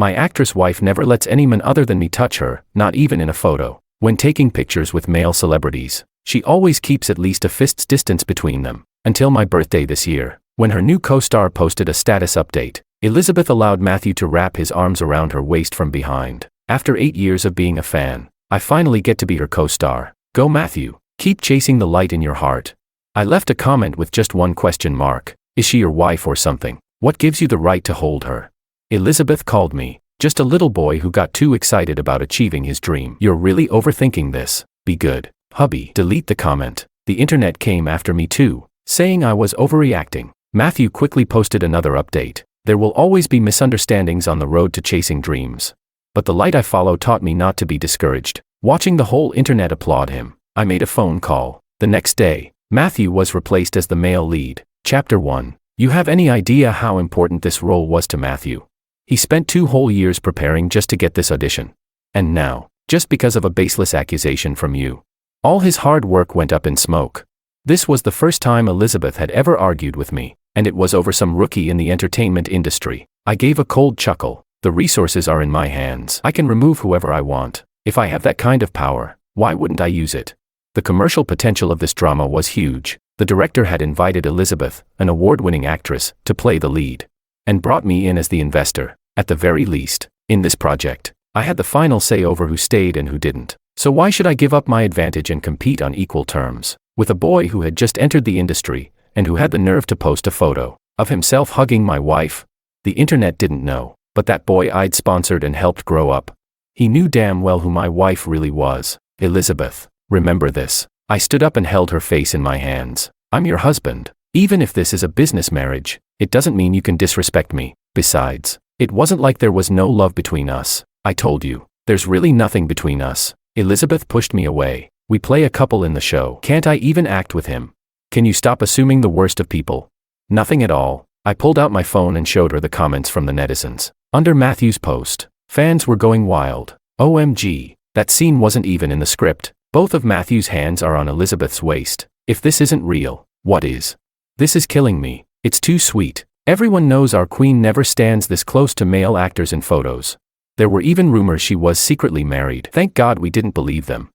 My actress wife never lets any man other than me touch her, not even in a photo. When taking pictures with male celebrities, she always keeps at least a fist's distance between them. Until my birthday this year, when her new co-star posted a status update, Elizabeth allowed Matthew to wrap his arms around her waist from behind. After 8 years of being a fan, I finally get to be her co-star. Go Matthew, keep chasing the light in your heart. I left a comment with just one question mark. Is she your wife or something? What gives you the right to hold her? Elizabeth called me just a little boy who got too excited about achieving his dream. You're really overthinking this. Be good, hubby. Delete the comment. The internet came after me too, saying I was overreacting. Matthew quickly posted another update. There will always be misunderstandings on the road to chasing dreams. But the light I follow taught me not to be discouraged. Watching the whole internet applaud him, I made a phone call. The next day, Matthew was replaced as the male lead. Chapter 1. You have any idea how important this role was to Matthew? He spent 2 whole years preparing just to get this audition. And now, just because of a baseless accusation from you, all his hard work went up in smoke. This was the first time Elizabeth had ever argued with me, and it was over some rookie in the entertainment industry. I gave a cold chuckle. The resources are in my hands. I can remove whoever I want. If I have that kind of power, why wouldn't I use it? The commercial potential of this drama was huge. The director had invited Elizabeth, an award-winning actress, to play the lead, and brought me in as the investor. At the very least, in this project, I had the final say over who stayed and who didn't. So why should I give up my advantage and compete on equal terms with a boy who had just entered the industry and who had the nerve to post a photo of himself hugging my wife? The internet didn't know, but that boy I'd sponsored and helped grow up. He knew damn well who my wife really was. Elizabeth, remember this. I stood up and held her face in my hands. I'm your husband. Even if this is a business marriage, it doesn't mean you can disrespect me. Besides, it wasn't like there was no love between us. I told you, there's really nothing between us. Elizabeth pushed me away. We play a couple in the show. Can't I even act with him? Can you stop assuming the worst of people? Nothing at all. I pulled out my phone and showed her the comments from the netizens. Under Matthew's post, fans were going wild. OMG, that scene wasn't even in the script. Both of Matthew's hands are on Elizabeth's waist. If this isn't real, what is? This is killing me. It's too sweet. Everyone knows our queen never stands this close to male actors in photos. There were even rumors she was secretly married. Thank God we didn't believe them.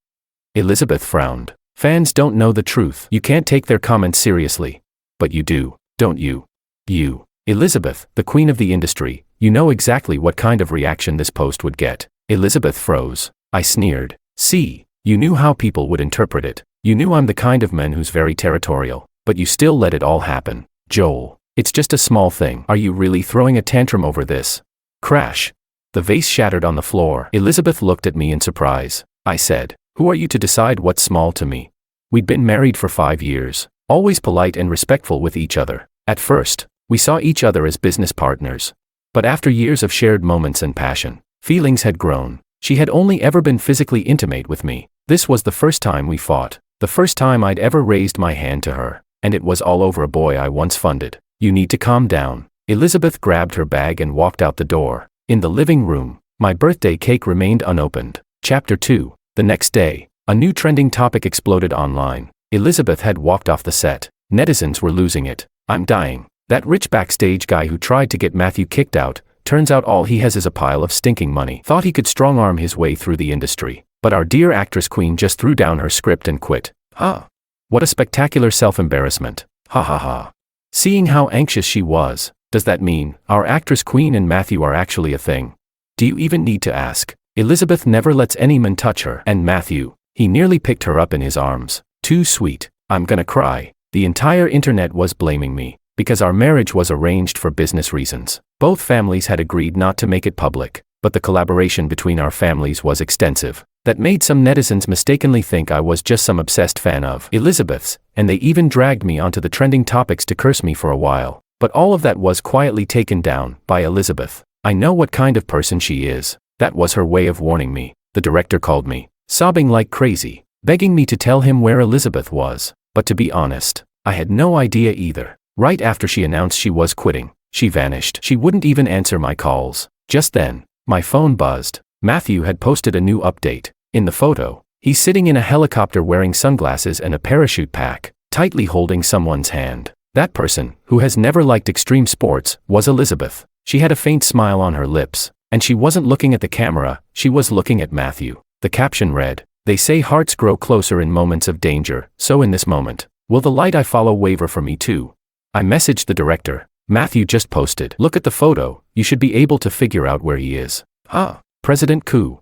Elizabeth frowned. Fans don't know the truth. You can't take their comments seriously. But you do, don't you? You, Elizabeth, the queen of the industry, you know exactly what kind of reaction this post would get. Elizabeth froze. I sneered. See, you knew how people would interpret it. You knew I'm the kind of man who's very territorial, but you still let it all happen. Joel, it's just a small thing. Are you really throwing a tantrum over this? Crash. The vase shattered on the floor. Elizabeth looked at me in surprise. I said, who are you to decide what's small to me? We'd been married for 5 years, always polite and respectful with each other. At first, we saw each other as business partners. But after years of shared moments and passion, feelings had grown. She had only ever been physically intimate with me. This was the first time we fought, the first time I'd ever raised my hand to her, and it was all over a boy I once funded. You need to calm down. Elizabeth grabbed her bag and walked out the door. In the living room, my birthday cake remained unopened. Chapter 2. The next day, a new trending topic exploded online. Elizabeth had walked off the set. Netizens were losing it. I'm dying. That rich backstage guy who tried to get Matthew kicked out, turns out all he has is a pile of stinking money. Thought he could strong-arm his way through the industry. But our dear actress queen just threw down her script and quit. Huh. What a spectacular self-embarrassment. Ha ha ha. Seeing how anxious she was, does that mean our actress queen and Matthew are actually a thing? Do you even need to ask? Elizabeth never lets any man touch her. And Matthew, he nearly picked her up in his arms. Too sweet. I'm gonna cry. The entire internet was blaming me, because our marriage was arranged for business reasons. Both families had agreed not to make it public, but the collaboration between our families was extensive. That made some netizens mistakenly think I was just some obsessed fan of Elizabeth's, and they even dragged me onto the trending topics to curse me for a while. But all of that was quietly taken down by Elizabeth. I know what kind of person she is. That was her way of warning me. The director called me, sobbing like crazy, begging me to tell him where Elizabeth was. But to be honest, I had no idea either. Right after she announced she was quitting, she vanished. She wouldn't even answer my calls. Just then, my phone buzzed. Matthew had posted a new update. In the photo, he's sitting in a helicopter wearing sunglasses and a parachute pack, tightly holding someone's hand. That person, who has never liked extreme sports, was Elizabeth. She had a faint smile on her lips, And she wasn't looking at the camera, she was looking at Matthew. The caption read, "They say hearts grow closer in moments of danger, so in this moment, will the light I follow waver for me too?" I messaged the director. Matthew just posted, "Look at the photo, you should be able to figure out where he is." Huh? President Koo.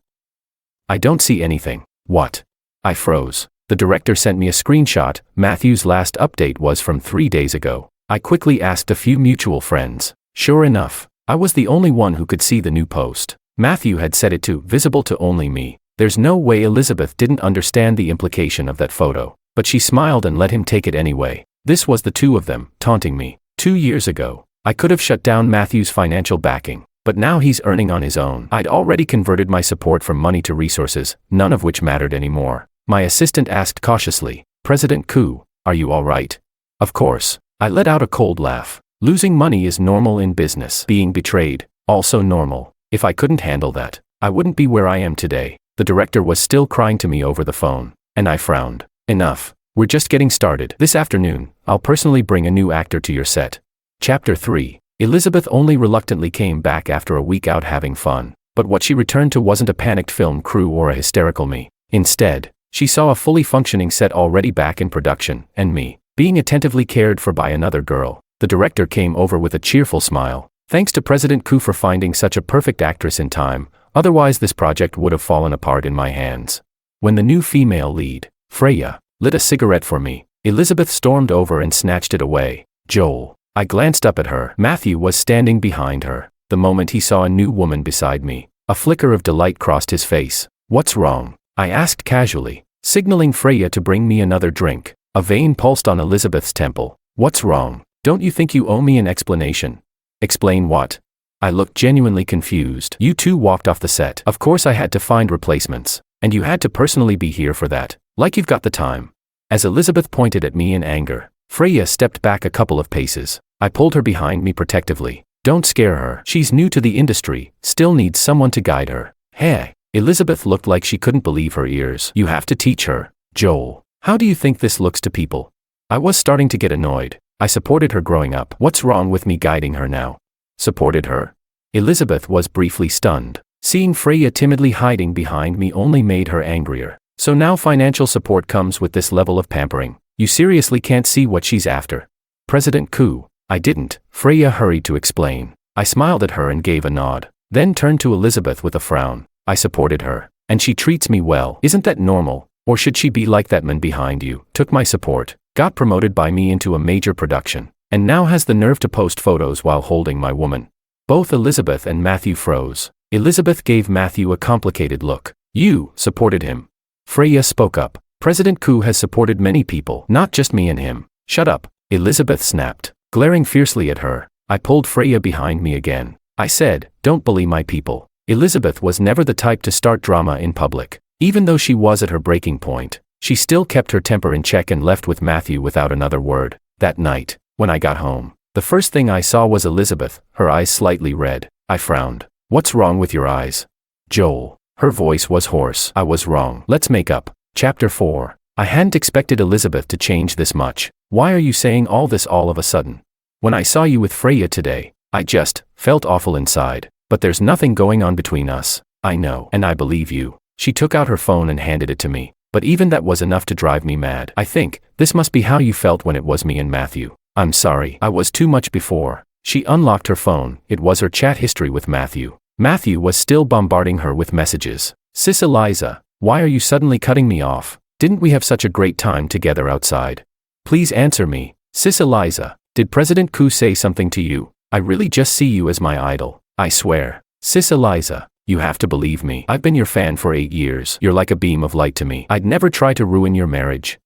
I don't see anything. What? I froze. The director sent me a screenshot. Matthew's last update was from 3 days ago. I quickly asked a few mutual friends. Sure enough, I was the only one who could see the new post. Matthew had set it to visible to only me. There's no way Elizabeth didn't understand the implication of that photo. But she smiled and let him take it anyway. This was the two of them, taunting me. 2 years ago, I could have shut down Matthew's financial backing. But now he's earning on his own. I'd already converted my support from money to resources, none of which mattered anymore. My assistant asked cautiously, "President Koo, are you all right?" Of course. I let out a cold laugh. Losing money is normal in business. Being betrayed, also normal. If I couldn't handle that, I wouldn't be where I am today. The director was still crying to me over the phone, and I frowned. Enough. We're just getting started. This afternoon, I'll personally bring a new actor to your set. Chapter 3. Elizabeth only reluctantly came back after a week out having fun. But what she returned to wasn't a panicked film crew or a hysterical me. Instead, she saw a fully functioning set already back in production, and me, being attentively cared for by another girl. The director came over with a cheerful smile. "Thanks to President Koo for finding such a perfect actress in time, otherwise this project would have fallen apart in my hands." When the new female lead, Freya, lit a cigarette for me, Elizabeth stormed over and snatched it away. "Joel." I glanced up at her. Matthew was standing behind her. The moment he saw a new woman beside me, a flicker of delight crossed his face. "What's wrong?" I asked casually, signaling Freya to bring me another drink. A vein pulsed on Elizabeth's temple. "What's wrong? Don't you think you owe me an explanation?" "Explain what?" I looked genuinely confused. "You two walked off the set. Of course I had to find replacements. And you had to personally be here for that. Like you've got the time." As Elizabeth pointed at me in anger, Freya stepped back a couple of paces. I pulled her behind me protectively. "Don't scare her. She's new to the industry, still needs someone to guide her." "Hey." Elizabeth looked like she couldn't believe her ears. "You have to teach her." "Joel, how do you think this looks to people?" I was starting to get annoyed. I supported her growing up. What's wrong with me guiding her now? Supported her? Elizabeth was briefly stunned. Seeing Freya timidly hiding behind me only made her angrier. "So now financial support comes with this level of pampering. You seriously can't see what she's after?" "President Koo." I didn't. Freya hurried to explain. I smiled at her and gave a nod, then turned to Elizabeth with a frown. "I supported her, and she treats me well. Isn't that normal? Or should she be like that man behind you? Took my support, got promoted by me into a major production, and now has the nerve to post photos while holding my woman." Both Elizabeth and Matthew froze. Elizabeth gave Matthew a complicated look. "You supported him?" Freya spoke up. "President Koo has supported many people, not just me and him." "Shut up," Elizabeth snapped. Glaring fiercely at her, I pulled Freya behind me again. I said, "Don't bully my people." Elizabeth was never the type to start drama in public. Even though she was at her breaking point, she still kept her temper in check and left with Matthew without another word. That night, when I got home, the first thing I saw was Elizabeth, her eyes slightly red. I frowned. "What's wrong with your eyes?" "Joel." Her voice was hoarse. "I was wrong. Let's make up." Chapter 4. I hadn't expected Elizabeth to change this much. "Why are you saying all this all of a sudden? When I saw you with Freya today, I just felt awful inside. But there's nothing going on between us." "I know, and I believe you." She took out her phone and handed it to me. But even that was enough to drive me mad. "I think this must be how you felt when it was me and Matthew." "I'm sorry, I was too much before." She unlocked her phone. It was her chat history with Matthew. Matthew was still bombarding her with messages. "Sis Eliza, why are you suddenly cutting me off? Didn't we have such a great time together outside? Please answer me. Sis Eliza, did President Koo say something to you? I really just see you as my idol. I swear. Sis Eliza, you have to believe me. I've been your fan for 8 years. You're like a beam of light to me. I'd never try to ruin your marriage.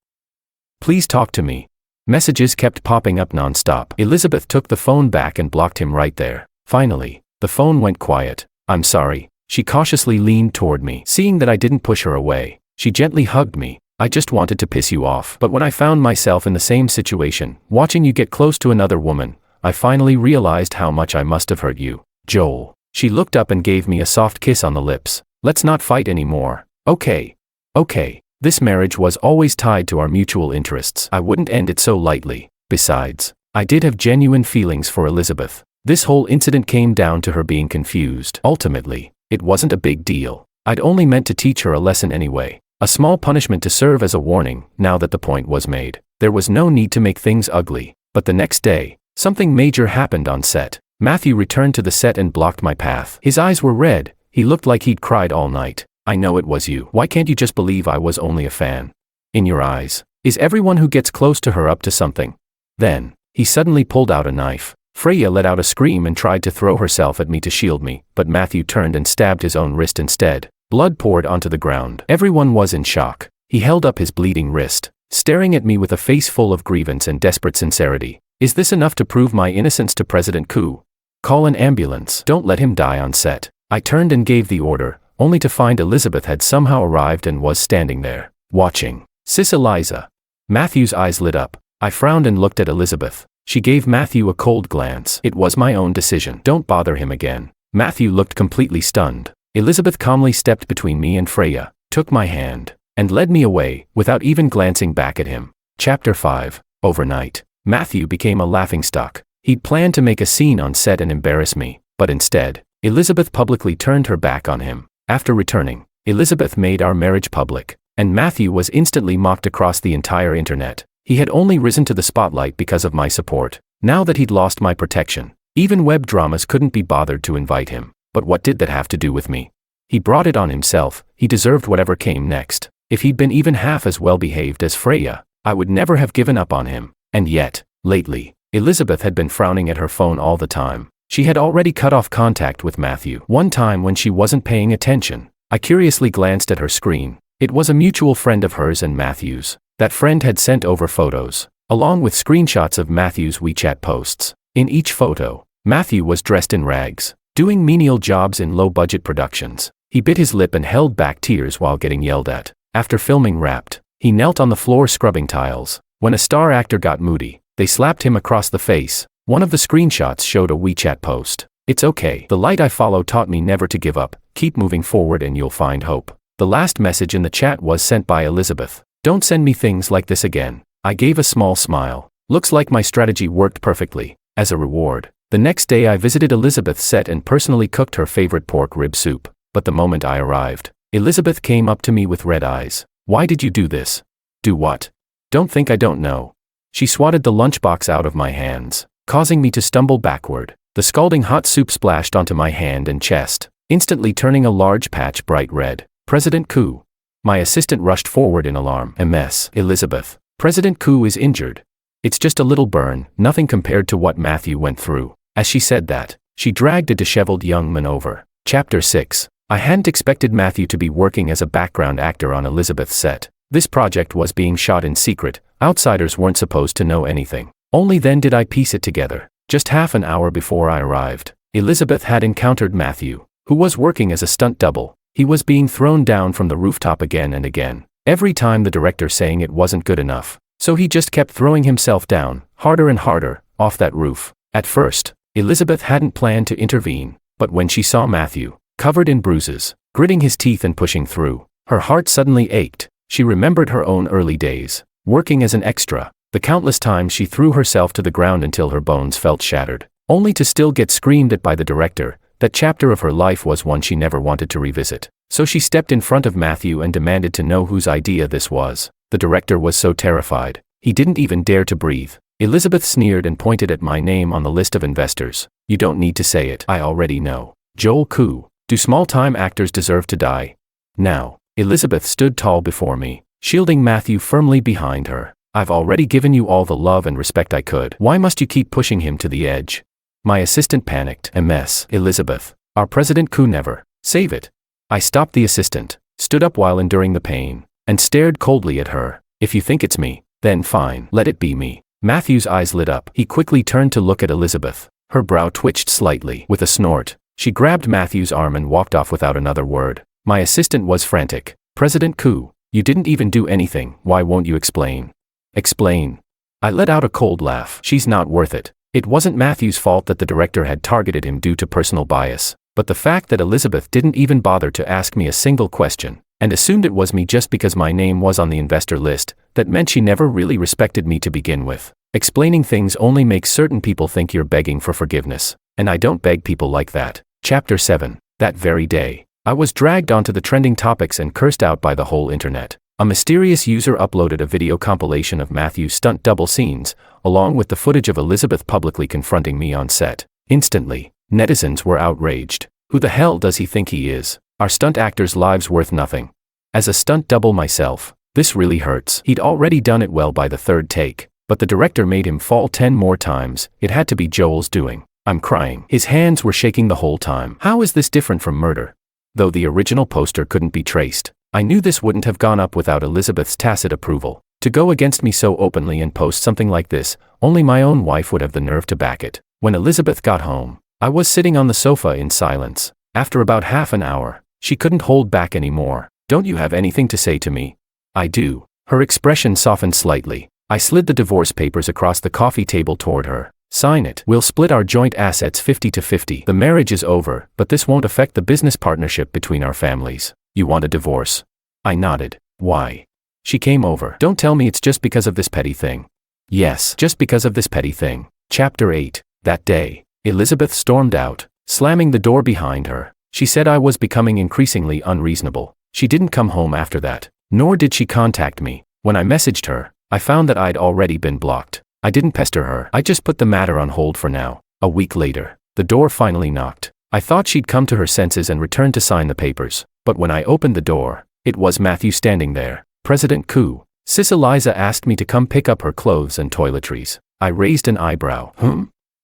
Please talk to me." Messages kept popping up nonstop. Elizabeth took the phone back and blocked him right there. Finally, the phone went quiet. "I'm sorry." She cautiously leaned toward me. Seeing that I didn't push her away, she gently hugged me. "I just wanted to piss you off. But when I found myself in the same situation, watching you get close to another woman, I finally realized how much I must have hurt you. Joel." She looked up and gave me a soft kiss on the lips. "Let's not fight anymore. Okay. Okay. This marriage was always tied to our mutual interests. I wouldn't end it so lightly. Besides, I did have genuine feelings for Elizabeth. This whole incident came down to her being confused. Ultimately, it wasn't a big deal. I'd only meant to teach her a lesson anyway. A small punishment to serve as a warning. Now that the point was made, there was no need to make things ugly. But the next day, something major happened on set. Matthew returned to the set and blocked my path. His eyes were red. He looked like he'd cried all night. I know it was you. Why can't you just believe I was only a fan? In your eyes, is everyone who gets close to her up to something? Then, he suddenly pulled out a knife. Freya let out a scream and tried to throw herself at me to shield me, but Matthew turned and stabbed his own wrist instead. Blood poured onto the ground. Everyone was in shock. He held up his bleeding wrist, staring at me with a face full of grievance and desperate sincerity. Is this enough to prove my innocence to President Koo? Call an ambulance. Don't let him die on set. I turned and gave the order, only to find Elizabeth had somehow arrived and was standing there, watching. Sis Eliza. Matthew's eyes lit up. I frowned and looked at Elizabeth. She gave Matthew a cold glance. It was my own decision. Don't bother him again. Matthew looked completely stunned. Elizabeth calmly stepped between me and Freya, took my hand, and led me away, without even glancing back at him. Chapter 5. Overnight. Matthew became a laughingstock. He'd planned to make a scene on set and embarrass me, but instead, Elizabeth publicly turned her back on him. After returning, Elizabeth made our marriage public, and Matthew was instantly mocked across the entire internet. He had only risen to the spotlight because of my support. Now that he'd lost my protection, even web dramas couldn't be bothered to invite him. But what did that have to do with me? He brought it on himself. He deserved whatever came next. If he'd been even half as well behaved as Freya, I would never have given up on him. And yet, lately, Elizabeth had been frowning at her phone all the time. She had already cut off contact with Matthew. One time when she wasn't paying attention, I curiously glanced at her screen. It was a mutual friend of hers and Matthew's. That friend had sent over photos, along with screenshots of Matthew's WeChat posts. In each photo, Matthew was dressed in rags, doing menial jobs in low-budget productions. He bit his lip and held back tears while getting yelled at. After filming Wrapped, he knelt on the floor scrubbing tiles. When a star actor got moody, they slapped him across the face. One of the screenshots showed a WeChat post. It's okay. The light I follow taught me never to give up. Keep moving forward and you'll find hope. The last message in the chat was sent by Elizabeth. Don't send me things like this again. I gave a small smile. Looks like my strategy worked perfectly. As a reward, the next day I visited Elizabeth's set and personally cooked her favorite pork rib soup. But the moment I arrived, Elizabeth came up to me with red eyes. Why did you do this? Do what? Don't think I don't know. She swatted the lunchbox out of my hands, causing me to stumble backward. The scalding hot soup splashed onto my hand and chest, instantly turning a large patch bright red. President Koo. My assistant rushed forward in alarm. MS. Elizabeth. President Koo is injured. It's just a little burn, nothing compared to what Matthew went through. As she said that, she dragged a disheveled young man over. Chapter 6. I hadn't expected Matthew to be working as a background actor on Elizabeth's set. This project was being shot in secret. Outsiders weren't supposed to know anything. Only then did I piece it together. Just half an hour before I arrived, Elizabeth had encountered Matthew, who was working as a stunt double. He was being thrown down from the rooftop again and again, every time the director saying it wasn't good enough. So he just kept throwing himself down, harder and harder, off that roof. At first, Elizabeth hadn't planned to intervene, but when she saw Matthew, covered in bruises, gritting his teeth and pushing through, her heart suddenly ached. She remembered her own early days, working as an extra, the countless times she threw herself to the ground until her bones felt shattered, only to still get screamed at by the director. That chapter of her life was one she never wanted to revisit. So she stepped in front of Matthew and demanded to know whose idea this was. The director was so terrified, he didn't even dare to breathe. Elizabeth sneered and pointed at my name on the list of investors. You don't need to say it. I already know. Joel Koo. Do small-time actors deserve to die? Now, Elizabeth stood tall before me, shielding Matthew firmly behind her. I've already given you all the love and respect I could. Why must you keep pushing him to the edge? My assistant panicked. MS. Elizabeth. Our President Koo never. Save it. I stopped the assistant, stood up while enduring the pain, and stared coldly at her. If you think it's me, then fine. Let it be me. Matthew's eyes lit up. He quickly turned to look at Elizabeth. Her brow twitched slightly. With a snort, she grabbed Matthew's arm and walked off without another word. My assistant was frantic. President Koo, you didn't even do anything. Why won't you explain? Explain. I let out a cold laugh. She's not worth it. It wasn't Matthew's fault that the director had targeted him due to personal bias, but the fact that Elizabeth didn't even bother to ask me a single question, and assumed it was me just because my name was on the investor list, that meant she never really respected me to begin with. Explaining things only makes certain people think you're begging for forgiveness. And I don't beg people like that. Chapter 7. That very day, I was dragged onto the trending topics and cursed out by the whole internet. A mysterious user uploaded a video compilation of Matthew's stunt double scenes, along with the footage of Elizabeth publicly confronting me on set. Instantly, netizens were outraged. Who the hell does he think he is? Are stunt actors' lives worth nothing? As a stunt double myself, this really hurts. He'd already done it well by the third take, but the director made him fall 10 more times. It had to be Joel's doing. I'm crying. His hands were shaking the whole time. How is this different from murder? Though the original poster couldn't be traced, I knew this wouldn't have gone up without Elizabeth's tacit approval. To go against me so openly and post something like this, only my own wife would have the nerve to back it. When Elizabeth got home, I was sitting on the sofa in silence. After about half an hour, she couldn't hold back anymore. Don't you have anything to say to me? I do. Her expression softened slightly. I slid the divorce papers across the coffee table toward her. Sign it. We'll split our joint assets 50-50. The marriage is over, but this won't affect the business partnership between our families. You want a divorce? I nodded. Why? She came over. Don't tell me it's just because of this petty thing. Yes, just because of this petty thing. Chapter 8. That day, Elizabeth stormed out, slamming the door behind her. She said I was becoming increasingly unreasonable. She didn't come home after that, nor did she contact me. When I messaged her, I found that I'd already been blocked. I didn't pester her. I just put the matter on hold for now. A week later, the door finally knocked. I thought she'd come to her senses and return to sign the papers, but when I opened the door, it was Matthew standing there. President Koo. Sis Eliza asked me to come pick up her clothes and toiletries. I raised an eyebrow.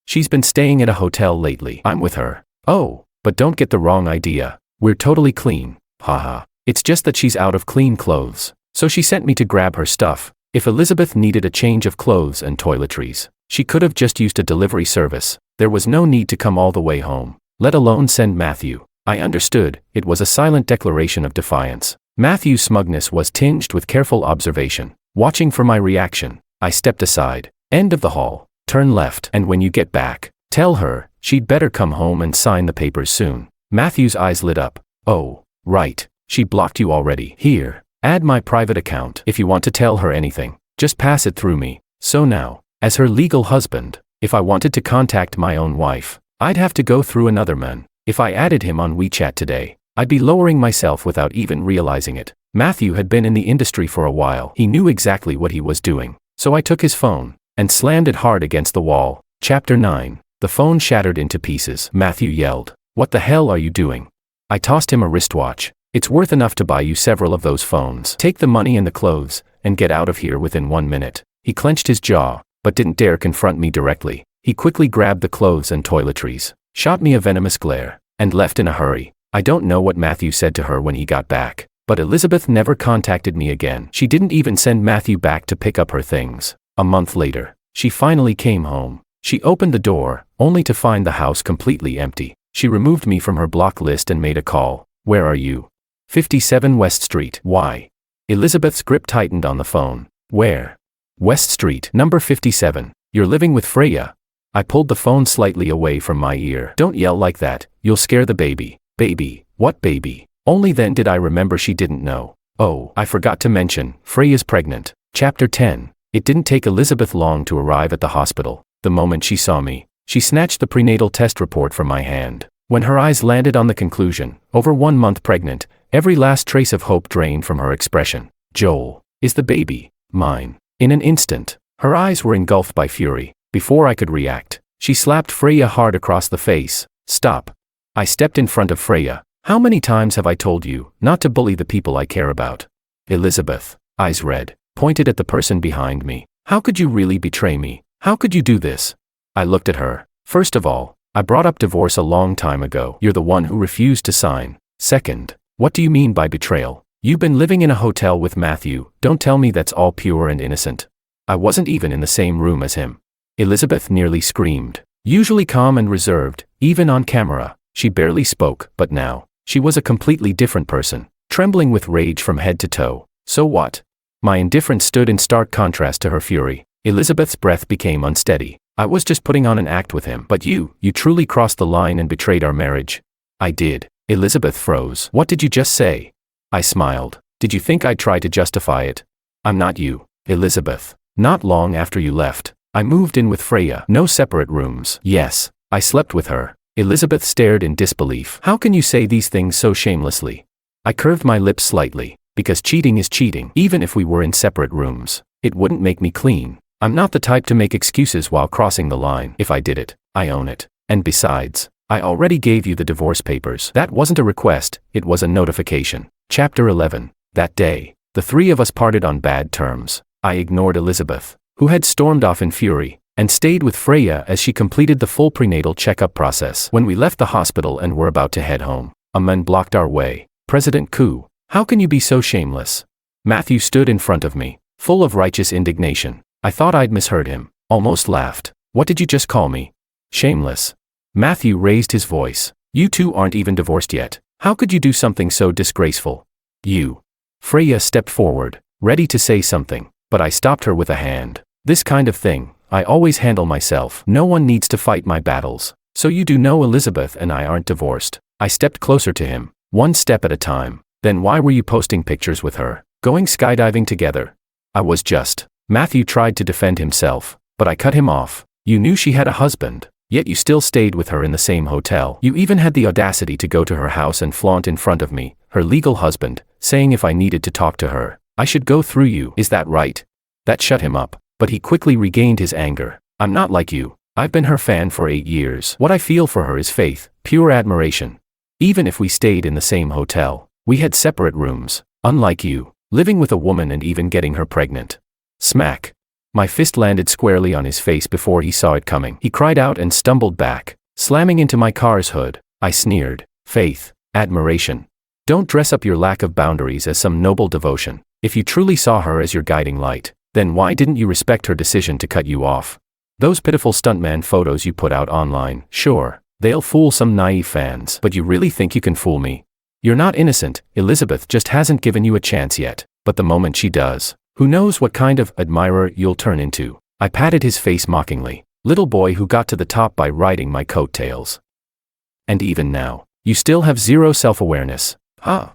She's been staying at a hotel lately. I'm with her. Oh, but don't get the wrong idea. We're totally clean. Haha. It's just that she's out of clean clothes. So she sent me to grab her stuff. If Elizabeth needed a change of clothes and toiletries, she could have just used a delivery service. There was no need to come all the way home, let alone send Matthew. I understood. It was a silent declaration of defiance. Matthew's smugness was tinged with careful observation. Watching for my reaction, I stepped aside. End of the hall. Turn left, and when you get back, tell her she'd better come home and sign the papers soon. Matthew's eyes lit up. Oh, right. She blocked you already. Here, add my private account. If you want to tell her anything, just pass it through me. So now, as her legal husband, if I wanted to contact my own wife, I'd have to go through another man. If I added him on WeChat today, I'd be lowering myself without even realizing it. Matthew had been in the industry for a while. He knew exactly what he was doing. So I took his phone and slammed it hard against the wall. Chapter 9. The phone shattered into pieces. Matthew yelled, "What the hell are you doing?" I tossed him a wristwatch. It's worth enough to buy you several of those phones. Take the money and the clothes, and get out of here within 1 minute. He clenched his jaw, but didn't dare confront me directly. He quickly grabbed the clothes and toiletries, shot me a venomous glare, and left in a hurry. I don't know what Matthew said to her when he got back, but Elizabeth never contacted me again. She didn't even send Matthew back to pick up her things. A month later, she finally came home. She opened the door, only to find the house completely empty. She removed me from her block list and made a call. Where are you? 57 West Street. Why? Elizabeth's grip tightened on the phone. Where? West Street, number 57. You're living with Freya. I pulled the phone slightly away from my ear. Don't yell like that, you'll scare the baby. Baby? What baby? Only then did I remember she didn't know. Oh, I forgot to mention, Freya's pregnant. Chapter 10. It didn't take Elizabeth long to arrive at the hospital. The moment she saw me, she snatched the prenatal test report from my hand. When her eyes landed on the conclusion, over 1 month pregnant, every last trace of hope drained from her expression. Joel, is the baby mine? In an instant, her eyes were engulfed by fury. Before I could react, she slapped Freya hard across the face. Stop. I stepped in front of Freya. How many times have I told you not to bully the people I care about? Elizabeth, eyes red, pointed at the person behind me. How could you really betray me? How could you do this? I looked at her. First of all, I brought up divorce a long time ago. You're the one who refused to sign. Second, what do you mean by betrayal? You've been living in a hotel with Matthew. Don't tell me that's all pure and innocent. I wasn't even in the same room as him. Elizabeth nearly screamed. Usually calm and reserved, even on camera, she barely spoke, but now, she was a completely different person, trembling with rage from head to toe. So what? My indifference stood in stark contrast to her fury. Elizabeth's breath became unsteady. I was just putting on an act with him. But you truly crossed the line and betrayed our marriage. I did. Elizabeth froze. What did you just say? I smiled. Did you think I'd try to justify it? I'm not you, Elizabeth. Not long after you left, I moved in with Freya. No separate rooms. Yes, I slept with her. Elizabeth stared in disbelief. How can you say these things so shamelessly? I curved my lips slightly. Because cheating is cheating. Even if we were in separate rooms, it wouldn't make me clean. I'm not the type to make excuses while crossing the line. If I did it, I own it. And besides, I already gave you the divorce papers. That wasn't a request, it was a notification. Chapter 11. That day, the three of us parted on bad terms. I ignored Elizabeth, who had stormed off in fury, and stayed with Freya as she completed the full prenatal checkup process. When we left the hospital and were about to head home, a man blocked our way. President Koo, how can you be so shameless? Matthew stood in front of me, full of righteous indignation. I thought I'd misheard him, almost laughed. What did you just call me? Shameless. Matthew raised his voice. You two aren't even divorced yet. How could you do something so disgraceful? You. Freya stepped forward, ready to say something, but I stopped her with a hand. This kind of thing, I always handle myself. No one needs to fight my battles. So you do know Elizabeth and I aren't divorced. I stepped closer to him, one step at a time. Then why were you posting pictures with her, going skydiving together? I was just. Matthew tried to defend himself, but I cut him off. You knew she had a husband, yet you still stayed with her in the same hotel. You even had the audacity to go to her house and flaunt in front of me, her legal husband, saying if I needed to talk to her, I should go through you. Is that right? That shut him up, but he quickly regained his anger. I'm not like you. I've been her fan for 8 years. What I feel for her is faith, pure admiration. Even if we stayed in the same hotel, we had separate rooms, unlike you, living with a woman and even getting her pregnant. Smack. My fist landed squarely on his face before he saw it coming. He cried out and stumbled back, slamming into my car's hood. I sneered. Faith, admiration. Don't dress up your lack of boundaries as some noble devotion. If you truly saw her as your guiding light, then why didn't you respect her decision to cut you off? Those pitiful stuntman photos you put out online, sure, they'll fool some naive fans, but you really think you can fool me? You're not innocent. Elizabeth just hasn't given you a chance yet, but the moment she does, who knows what kind of admirer you'll turn into. I patted his face mockingly. Little boy who got to the top by riding my coattails. And even now, you still have zero self-awareness. Huh?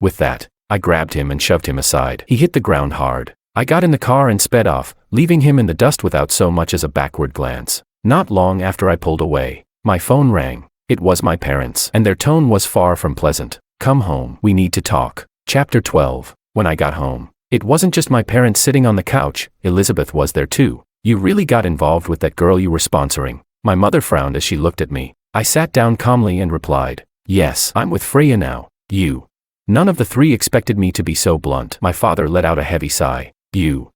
With that, I grabbed him and shoved him aside. He hit the ground hard. I got in the car and sped off, leaving him in the dust without so much as a backward glance. Not long after I pulled away, my phone rang. It was my parents, and their tone was far from pleasant. Come home, we need to talk. Chapter 12. When I got home, it wasn't just my parents sitting on the couch, Elizabeth was there too. You really got involved with that girl you were sponsoring. My mother frowned as she looked at me. I sat down calmly and replied, yes, I'm with Freya now. You. None of the three expected me to be so blunt. My father let out a heavy sigh. You.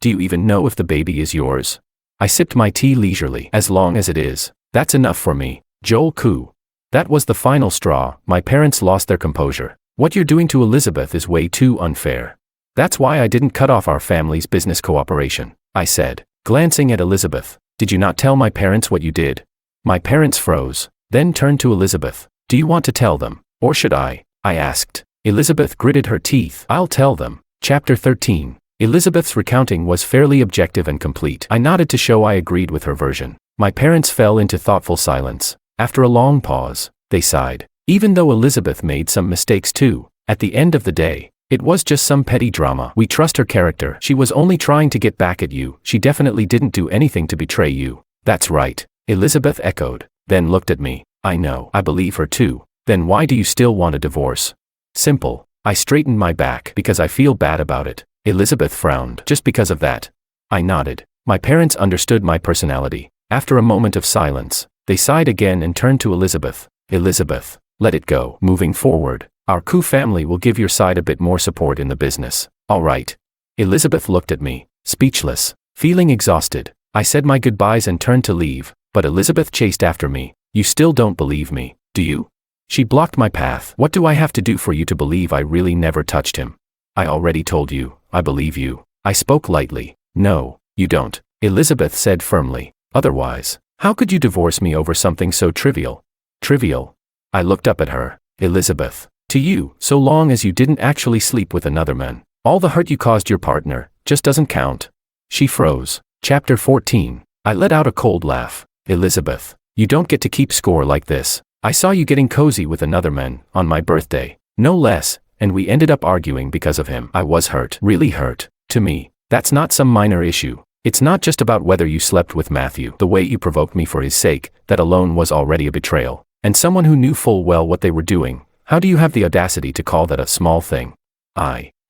Do you even know if the baby is yours? I sipped my tea leisurely. As long as it is, that's enough for me. Joel Koo. That was the final straw. My parents lost their composure. What you're doing to Elizabeth is way too unfair. That's why I didn't cut off our family's business cooperation, I said, glancing at Elizabeth. Did you not tell my parents what you did? My parents froze, then turned to Elizabeth. Do you want to tell them, or should I asked. Elizabeth gritted her teeth. I'll tell them. Chapter 13. Elizabeth's recounting was fairly objective and complete. I nodded to show I agreed with her version. My parents fell into thoughtful silence. After a long pause, they sighed. Even though Elizabeth made some mistakes too, at the end of the day, it was just some petty drama. We trust her character. She was only trying to get back at you. She definitely didn't do anything to betray you. That's right, Elizabeth echoed, then looked at me. I know. I believe her too. Then why do you still want a divorce? Simple. I straightened my back because I feel bad about it. Elizabeth frowned. Just because of that? I nodded. My parents understood my personality. After a moment of silence, they sighed again and turned to Elizabeth. Elizabeth, let it go. Moving forward, our Koo family will give your side a bit more support in the business. All right. Elizabeth looked at me, speechless, feeling exhausted. I said my goodbyes and turned to leave, but Elizabeth chased after me. You still don't believe me, do you? She blocked my path. What do I have to do for you to believe I really never touched him? I already told you, I believe you. I spoke lightly. No, you don't, Elizabeth said firmly. Otherwise, how could you divorce me over something so trivial? Trivial? I looked up at her. Elizabeth, to you, so long as you didn't actually sleep with another man, all the hurt you caused your partner just doesn't count. She froze. Chapter 14. I let out a cold laugh. Elizabeth, you don't get to keep score like this. I saw you getting cozy with another man, on my birthday. No less, and we ended up arguing because of him. I was hurt. Really hurt. To me, that's not some minor issue. It's not just about whether you slept with Matthew. The way you provoked me for his sake, that alone was already a betrayal. And someone who knew full well what they were doing, how do you have the audacity to call that a small thing?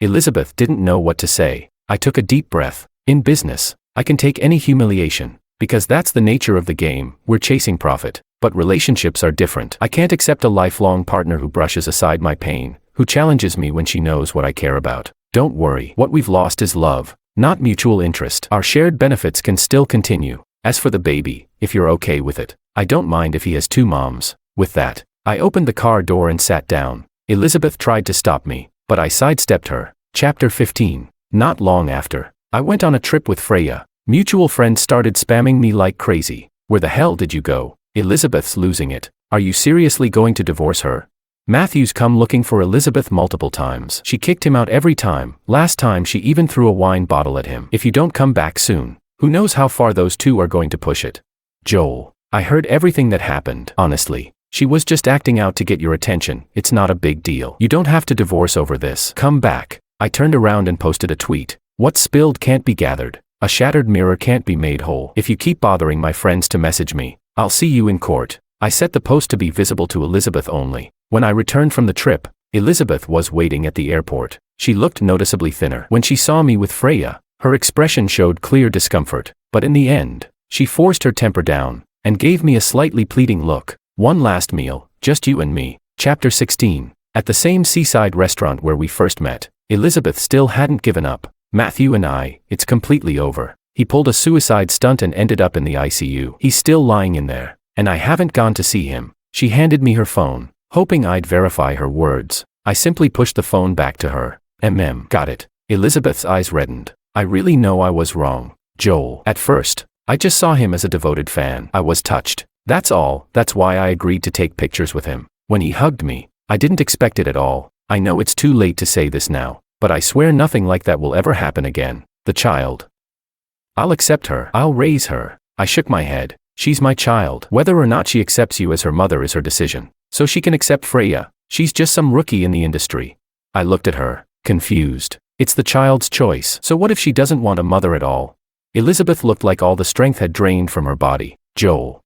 Elizabeth didn't know what to say. I took a deep breath. In business, I can take any humiliation, because that's the nature of the game. We're chasing profit. But relationships are different. I can't accept a lifelong partner who brushes aside my pain, who challenges me when she knows what I care about. Don't worry. What we've lost is love, not mutual interest. Our shared benefits can still continue. As for the baby, if you're okay with it, I don't mind if he has 2 moms. With that, I opened the car door and sat down. Elizabeth tried to stop me, but I sidestepped her. Chapter 15. Not long after, I went on a trip with Freya. Mutual friends started spamming me like crazy. Where the hell did you go? Elizabeth's losing it. Are you seriously going to divorce her? Matthew's come looking for Elizabeth multiple times. She kicked him out every time. Last time she even threw a wine bottle at him. If you don't come back soon, who knows how far those two are going to push it. Joel, I heard everything that happened. Honestly, she was just acting out to get your attention. It's not a big deal. You don't have to divorce over this. Come back. I turned around and posted a tweet. What's spilled can't be gathered. A shattered mirror can't be made whole. If you keep bothering my friends to message me, I'll see you in court. I set the post to be visible to Elizabeth only. When I returned from the trip, Elizabeth was waiting at the airport. She looked noticeably thinner. When she saw me with Freya, her expression showed clear discomfort. But in the end, she forced her temper down and gave me a slightly pleading look. One last meal, just you and me. Chapter 16. At the same seaside restaurant where we first met, Elizabeth still hadn't given up. Matthew and I, it's completely over. He pulled a suicide stunt and ended up in the ICU. He's still lying in there, and I haven't gone to see him. She handed me her phone, hoping I'd verify her words. I simply pushed the phone back to her. Got it. Elizabeth's eyes reddened. I really know I was wrong, Joel. At first, I just saw him as a devoted fan. I was touched. That's all. That's why I agreed to take pictures with him. When he hugged me, I didn't expect it at all. I know it's too late to say this now, but I swear nothing like that will ever happen again. The child. I'll accept her. I'll raise her. I shook my head. She's my child. Whether or not she accepts you as her mother is her decision. So she can accept Freya. She's just some rookie in the industry. I looked at her, confused. It's the child's choice. So what if she doesn't want a mother at all? Elizabeth looked like all the strength had drained from her body. Joel.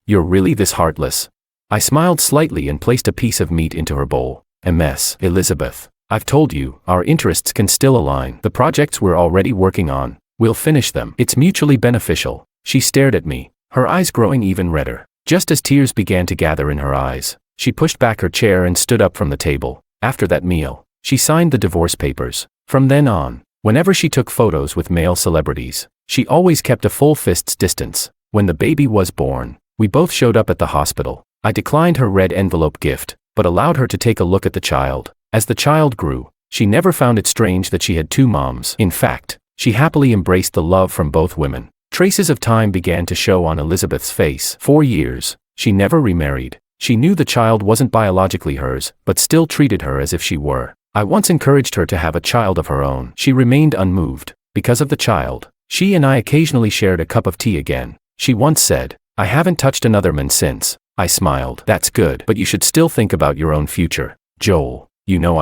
You're really this heartless? I smiled slightly and placed a piece of meat into her bowl. Elizabeth. I've told you, our interests can still align. The projects we're already working on, we'll finish them. It's mutually beneficial. She stared at me, her eyes growing even redder. Just as tears began to gather in her eyes, she pushed back her chair and stood up from the table. After that meal, she signed the divorce papers. From then on, whenever she took photos with male celebrities, she always kept a full fist's distance. When the baby was born, we both showed up at the hospital. I declined her red envelope gift, but allowed her to take a look at the child. As the child grew, she never found it strange that she had 2 moms. In fact, she happily embraced the love from both women. Traces of time began to show on Elizabeth's face. 4 years. She never remarried. She knew the child wasn't biologically hers, but still treated her as if she were. I once encouraged her to have a child of her own. She remained unmoved. Because of the child, she and I occasionally shared a cup of tea again. She once said, I haven't touched another man since. I smiled. That's good, but you should still think about your own future. Joel, you know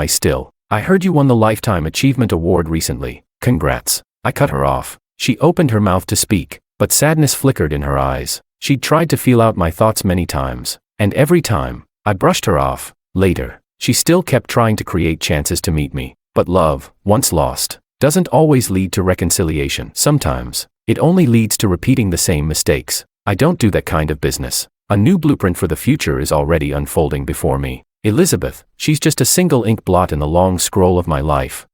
I heard you won the Lifetime Achievement Award recently. Congrats. I cut her off. She opened her mouth to speak, but sadness flickered in her eyes. She'd tried to feel out my thoughts many times, and every time, I brushed her off. Later, she still kept trying to create chances to meet me. But love, once lost, doesn't always lead to reconciliation. Sometimes, it only leads to repeating the same mistakes. I don't do that kind of business. A new blueprint for the future is already unfolding before me. Elizabeth, she's just a single ink blot in the long scroll of my life.